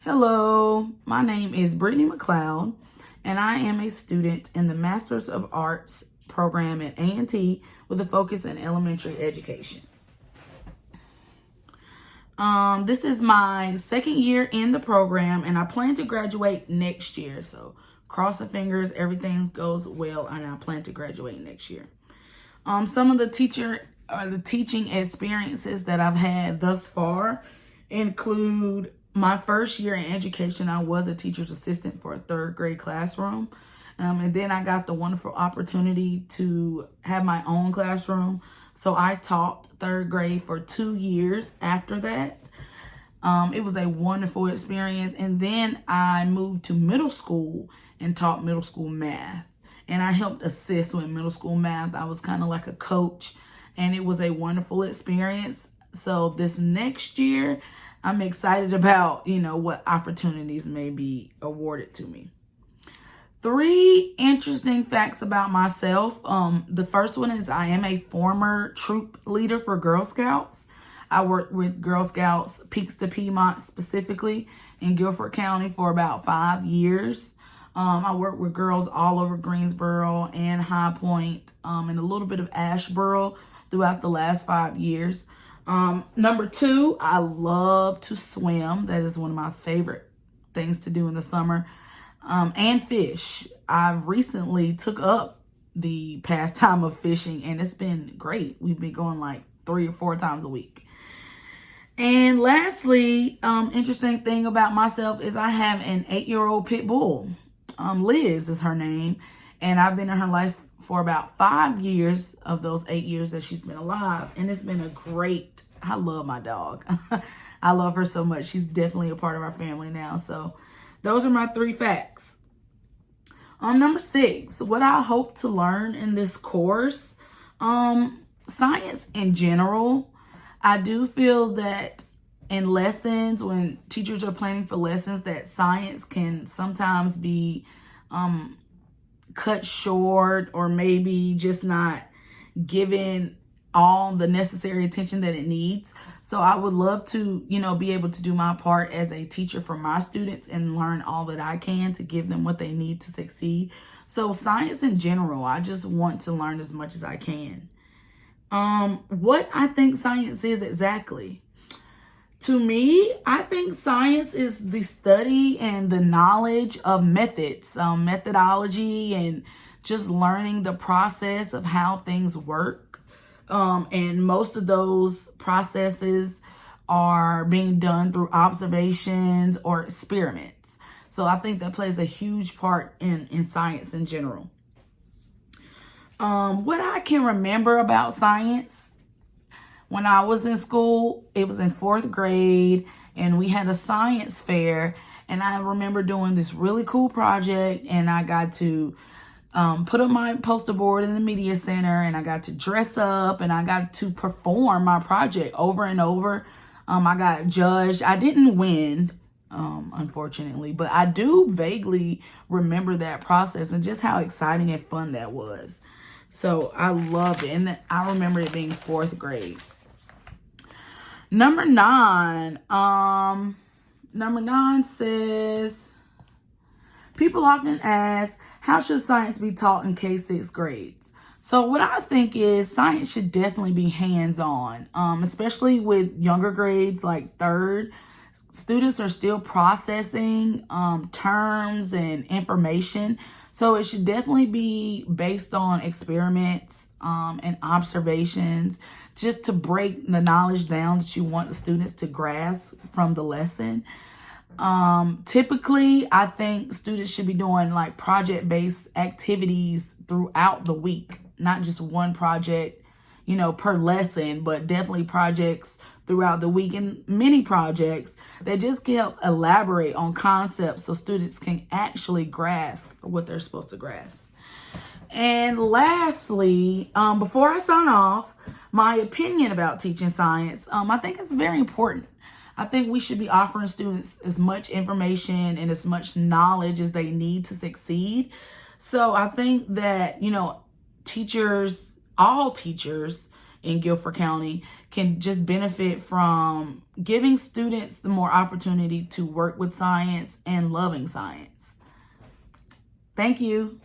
Hello, my name is Brittany McLeod, and I am a student in the Masters of Arts program at A&T with a focus in elementary education. This is my second year in the program, and I plan to graduate next year. So cross the fingers, everything goes well, and I plan to graduate next year. Some of the teaching experiences that I've had thus far include my first year in education. I was a teacher's assistant for a third grade classroom. And then I got the wonderful opportunity to have my own classroom. So I taught third grade for 2 years after that. It was a wonderful experience. And then I moved to middle school and taught middle school math. And I helped assist with middle school math. I was kind of like a coach, and it was a wonderful experience. So this next year, I'm excited about, what opportunities may be awarded to me. 3 interesting facts about myself. The first one is I am a former troop leader for Girl Scouts. I worked with Girl Scouts Peaks to Piedmont, specifically in Guilford County, for about 5 years. I worked with girls all over Greensboro and High Point, and a little bit of Asheboro throughout the last 5 years. Number 2, I love to swim. That is one of my favorite things to do in the summer. And fish. I've recently took up the pastime of fishing, and it's been great. We've been going like 3 or 4 times a week. And lastly, interesting thing about myself is I have an 8-year-old pit bull. Liz is her name, and I've been in her life for about 5 years of those 8 years that she's been alive. And it's been I love my dog. I love her so much. She's definitely a part of our family now. So those are my 3 facts. Number 6, what I hope to learn in this course, science in general. I do feel that in lessons, when teachers are planning for lessons, that science can sometimes be cut short, or maybe just not given all the necessary attention that it needs. So I would love to, be able to do my part as a teacher for my students and learn all that I can to give them what they need to succeed. So science in general, I just want to learn as much as I can. What I think science is exactly. To me, I think science is the study and the knowledge of methods, methodology, and just learning the process of how things work. And most of those processes are being done through observations or experiments. So I think that plays a huge part in science in general. What I can remember about science, when I was in school, it was in 4th grade, and we had a science fair, and I remember doing this really cool project, and I got to put up my poster board in the media center, and I got to dress up, and I got to perform my project over and over. I got judged. I didn't win, unfortunately, but I do vaguely remember that process and just how exciting and fun that was. So I loved it, and I remember it being 4th grade. Number 9 says, people often ask, how should science be taught in K-6 grades? So what I think is science should definitely be hands-on, especially with younger grades like 3rd. Students are still processing terms and information. So it should definitely be based on experiments and observations, just to break the knowledge down that you want the students to grasp from the lesson. Typically, I think students should be doing like project-based activities throughout the week, not just one project, per lesson, but definitely projects throughout the week, and many projects that just can help elaborate on concepts so students can actually grasp what they're supposed to grasp. And lastly, before I sign off, my opinion about teaching science, I think it's very important. I think we should be offering students as much information and as much knowledge as they need to succeed. So I think that, all teachers in Guilford County can just benefit from giving students the more opportunity to work with science and loving science. Thank you.